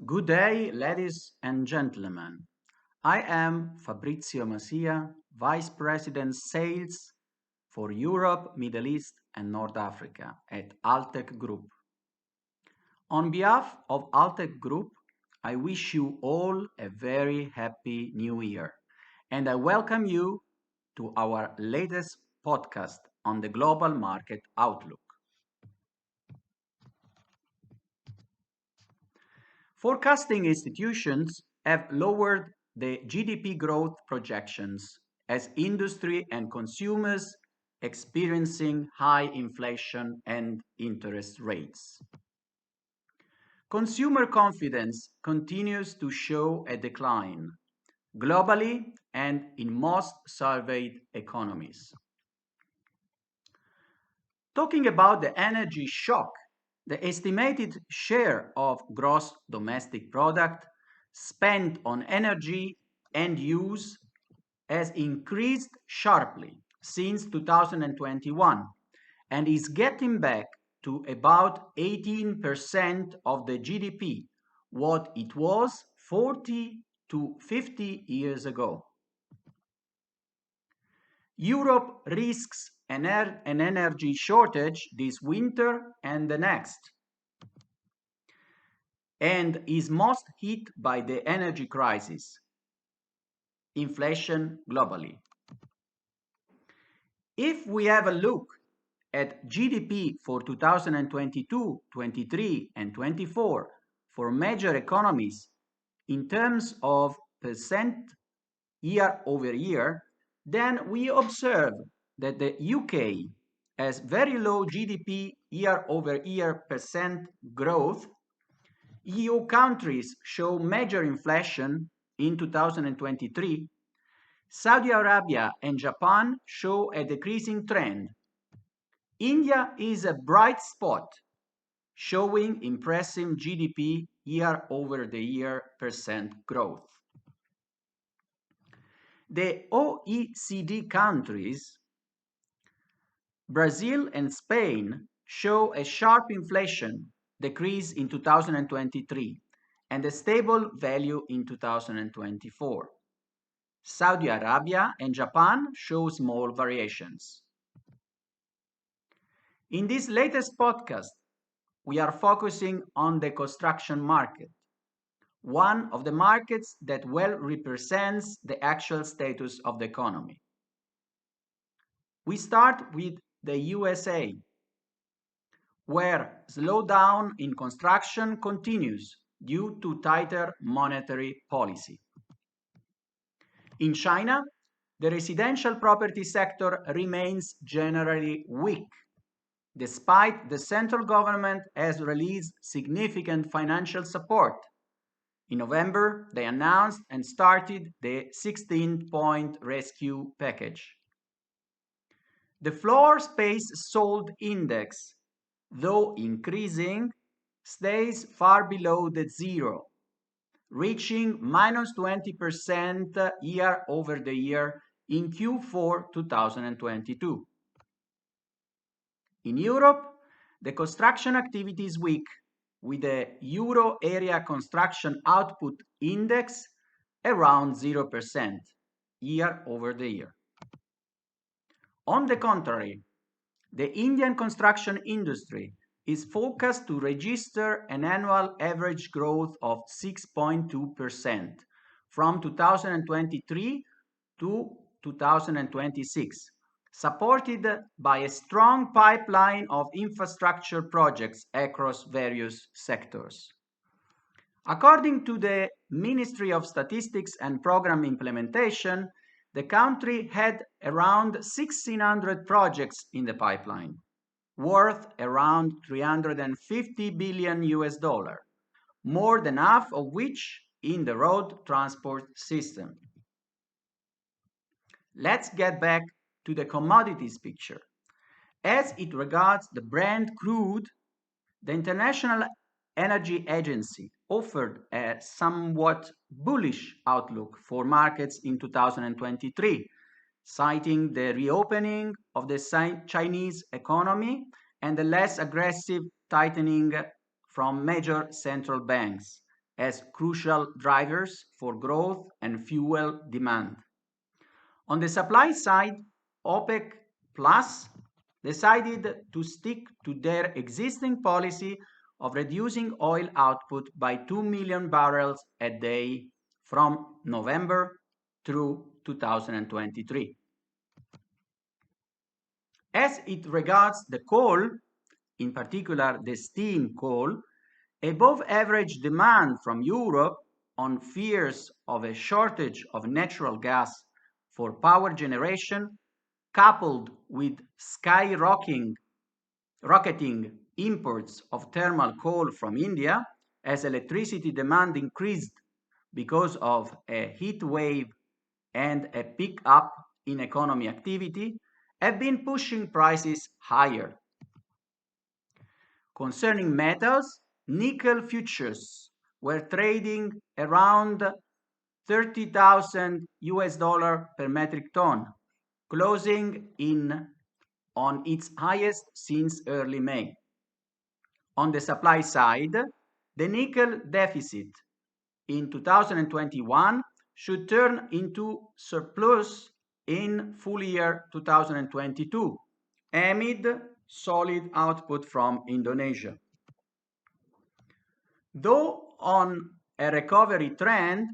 Good day, ladies and gentlemen. I am Fabrizio Masia, Vice President Sales for Europe, Middle East, and North Africa at Altec Group. On behalf of Altec Group, I wish you all a very happy new year, and I welcome you to our latest podcast on the global market outlook. Forecasting institutions have lowered the GDP growth projections as industry and consumers experiencing high inflation and interest rates. Consumer confidence continues to show a decline globally and in most surveyed economies. Talking about the energy shock, the estimated share of gross domestic product spent on energy and use has increased sharply since 2021 and is getting back to about 18% of the GDP, what it was 40 to 50 years ago. Europe risks an energy shortage this winter and the next, and is most hit by the energy crisis, inflation globally. If we have a look at GDP for 2022, 23, and 24 for major economies in terms of percent year over year, then we observe that the UK has very low GDP year over year percent growth. EU countries show major inflation in 2023. Saudi Arabia and Japan show a decreasing trend. India is a bright spot, showing impressive GDP year over the year percent growth. The OECD countries, Brazil and Spain, show a sharp inflation decrease in 2023 and a stable value in 2024. Saudi Arabia and Japan show small variations. In this latest podcast, we are focusing on the construction market, one of the markets that well represents the actual status of the economy. We start with the USA, where slowdown in construction continues due to tighter monetary policy. In China, the residential property sector remains generally weak, despite the central government has released significant financial support. In November, they announced and started the 16-point rescue package. The floor space sold index, though increasing, stays far below the zero, reaching minus 20% year over the year in Q4 2022. In Europe, the construction activity is weak, with the Euro area construction output index around 0% year over the year. On the contrary, the Indian construction industry is forecast to register an annual average growth of 6.2% from 2023 to 2026, supported by a strong pipeline of infrastructure projects across various sectors. According to the Ministry of Statistics and Program Implementation, the country had around 1,600 projects in the pipeline, worth around 350 billion US dollar, more than half of which in the road transport system. Let's get back to the commodities picture. As it regards the Brent crude, the International Energy Agency offered a somewhat bullish outlook for markets in 2023, citing the reopening of the Chinese economy and the less aggressive tightening from major central banks, as crucial drivers for growth and fuel demand. On the supply side, OPEC Plus decided to stick to their existing policy of reducing oil output by 2 million barrels a day from November through 2023. As it regards the coal, in particular the steam coal, above average demand from Europe on fears of a shortage of natural gas for power generation, coupled with skyrocketing imports of thermal coal from India as electricity demand increased because of a heat wave and a pick-up in economy activity, have been pushing prices higher. Concerning metals, nickel futures were trading around 30,000 US dollar per metric ton, closing in on its highest since early May. On the supply side, the nickel deficit in 2021 should turn into surplus in full year 2022 amid solid output from Indonesia. Though on a recovery trend,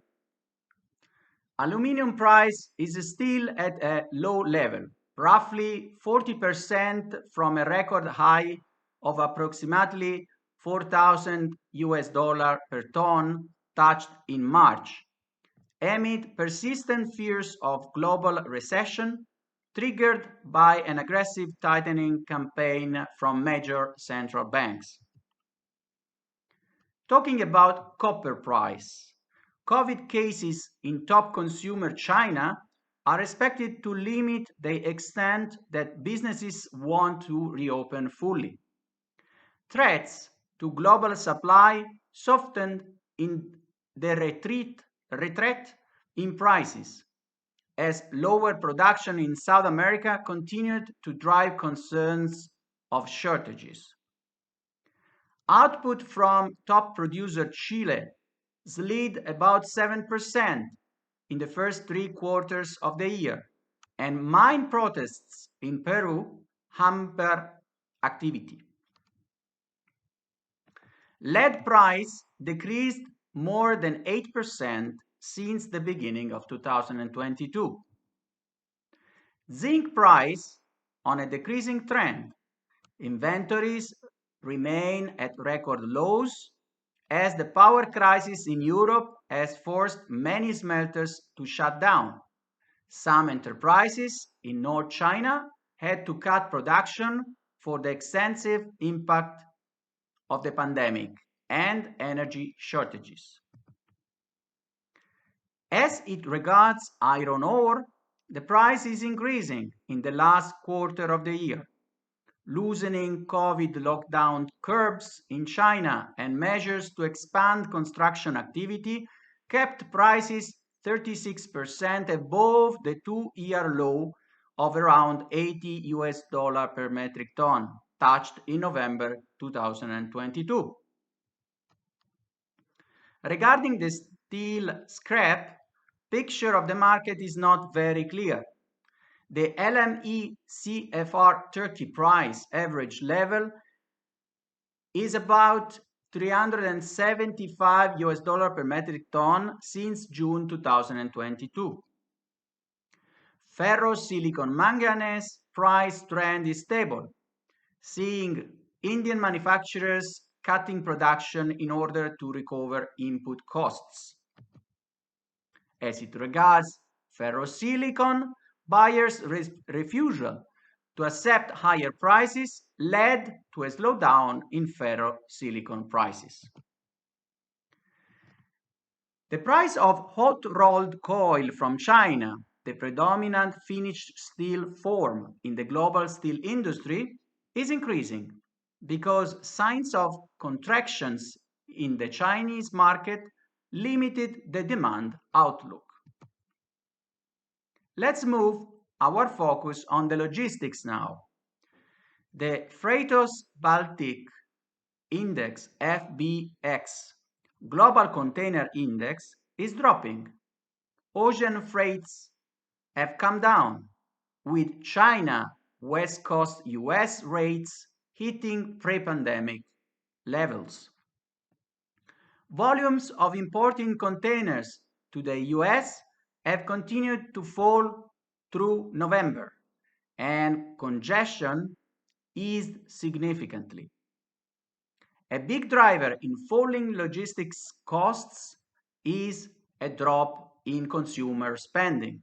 aluminum price is still at a low level, roughly 40% from a record high of approximately 4,000 US dollar per ton touched in March, amid persistent fears of global recession triggered by an aggressive tightening campaign from major central banks. Talking about copper price, COVID cases in top consumer China are expected to limit the extent that businesses want to reopen fully. Threats to global supply softened in the retreat in prices as lower production in South America continued to drive concerns of shortages. Output from top producer Chile slid about 7% in the first 3 quarters of the year, and mine protests in Peru hamper activity. Lead price decreased more than 8% since the beginning of 2022. Zinc price on a decreasing trend. Inventories remain at record lows as the power crisis in Europe has forced many smelters to shut down. Some enterprises in North China had to cut production for the extensive impact of the pandemic and energy shortages. As it regards iron ore, the price is increasing in the last quarter of the year. Loosening COVID lockdown curbs in China and measures to expand construction activity kept prices 36% above the 2-year low of around 80 US dollar per metric ton, touched in November 2022. Regarding the steel scrap, picture of the market is not very clear. The LME CFR Turkey price average level is about 375 US dollar per metric ton since June 2022. Ferrosilicon manganese price trend is stable, seeing Indian manufacturers cutting production in order to recover input costs. As it regards ferrosilicon, buyers' refusal to accept higher prices led to a slowdown in ferrosilicon prices. The price of hot rolled coil from China, the predominant finished steel form in the global steel industry, is increasing because signs of contractions in the Chinese market limited the demand outlook. Let's move our focus on the logistics now. The Freightos Baltic Index FBX Global container index is dropping. Ocean freights have come down, with China West Coast US rates hitting pre-pandemic levels. Volumes of importing containers to the US have continued to fall through November, and congestion eased significantly. A big driver in falling logistics costs is a drop in consumer spending.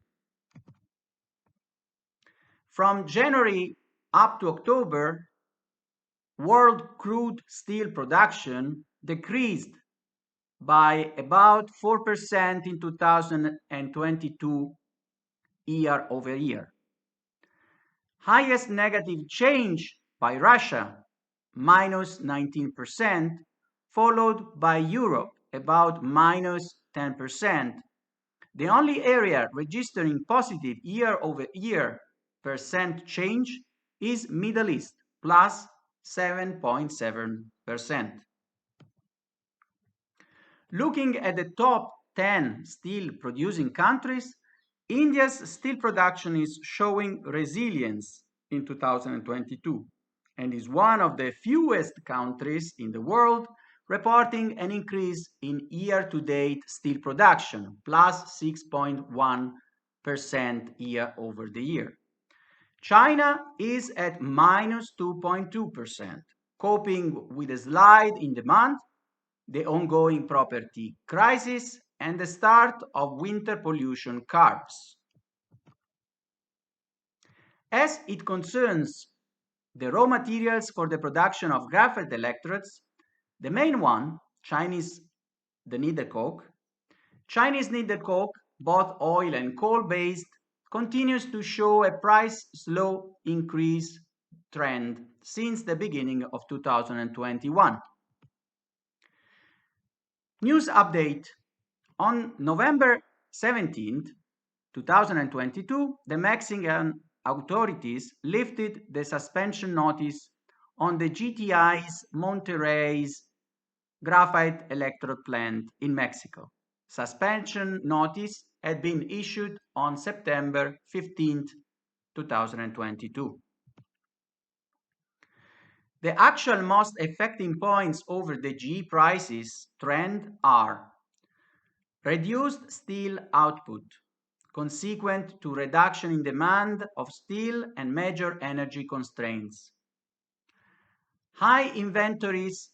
From January up to October, world crude steel production decreased by about 4% in 2022 year over year. Highest negative change by Russia, minus 19%, followed by Europe, about minus 10%. The only area registering positive year over year percent change is Middle East, plus 7.7%. Looking at the top 10 steel producing countries, India's steel production is showing resilience in 2022 and is one of the fewest countries in the world reporting an increase in year-to-date steel production, plus 6.1% year over the year. China is at minus 2.2%, coping with a slide in demand, the ongoing property crisis, and the start of winter pollution curbs. As it concerns the raw materials for the production of graphite electrodes, the main one, the needle coke, Chinese needle coke, both oil and coal-based, continues to show a price slow increase trend since the beginning of 2021. News update. On November 17, 2022, the Mexican authorities lifted the suspension notice on the GTI's Monterrey's graphite electrode plant in Mexico. Suspension notice had been issued on September 15, 2022. The actual most affecting points over the GE prices trend are reduced steel output, consequent to reduction in demand of steel and major energy constraints. High inventories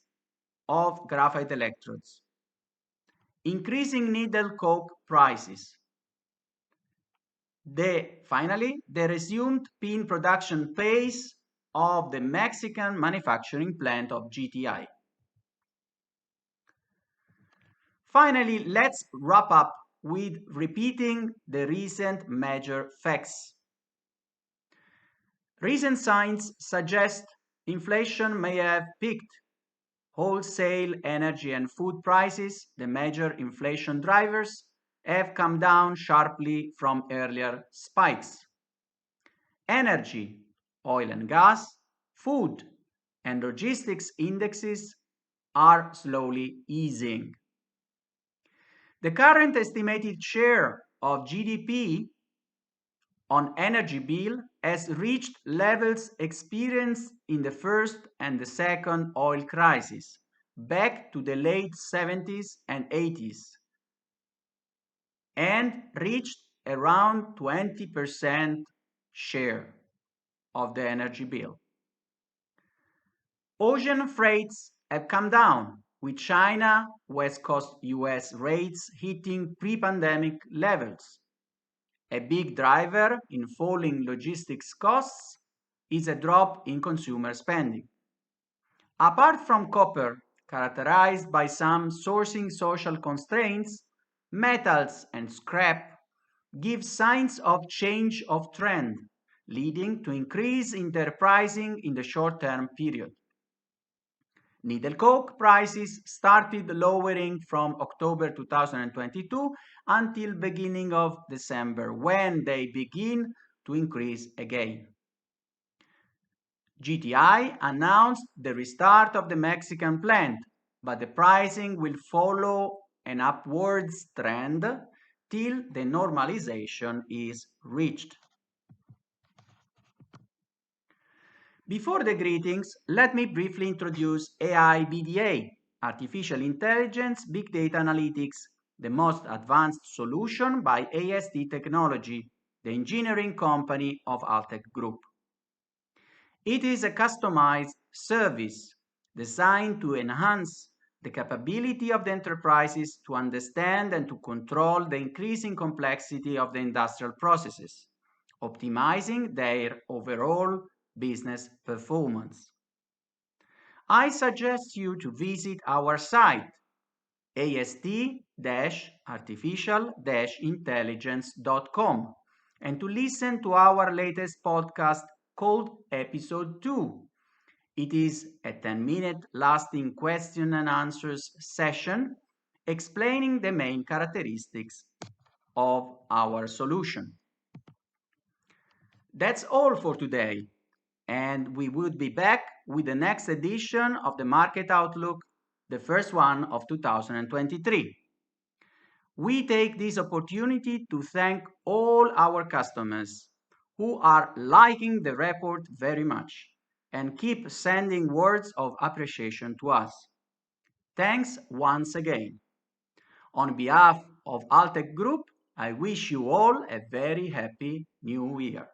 of graphite electrodes. Increasing needle coke prices. Finally, the resumed pin production pace of the Mexican manufacturing plant of GTI. Finally, let's wrap up with repeating the recent major facts. Recent signs suggest inflation may have peaked. Wholesale energy and food prices, the major inflation drivers, have come down sharply from earlier spikes. Energy, oil and gas, food, and logistics indexes are slowly easing. The current estimated share of GDP on energy bill has reached levels experienced in the first and the second oil crisis, back to the late 70s and 80s, and reached around 20% share of the energy bill. Ocean freights have come down, with China West Coast US rates hitting pre-pandemic levels. A big driver in falling logistics costs is a drop in consumer spending. Apart from copper, characterized by some sourcing social constraints, metals and scrap give signs of change of trend, leading to increase in their pricing in the short-term period. Needle coke prices started lowering from October 2022 until beginning of December, when they begin to increase again. GTI announced the restart of the Mexican plant, but the pricing will follow an upwards trend till the normalization is reached. Before the greetings, let me briefly introduce AI BDA, Artificial Intelligence Big Data Analytics, the most advanced solution by AST Technology, the engineering company of Altec Group. It is a customized service designed to enhance the capability of the enterprises to understand and to control the increasing complexity of the industrial processes, optimizing their overall business performance. I suggest you to visit our site ast-artificial-intelligence.com and to listen to our latest podcast called Episode 2. It is a 10-minute lasting question and answers session explaining the main characteristics of our solution. That's all for today, and we would be back with the next edition of the Market Outlook, the first one of 2023. We take this opportunity to thank all our customers who are liking the report very much and keep sending words of appreciation to us. Thanks once again. On behalf of Altec Group, I wish you all a very happy new year.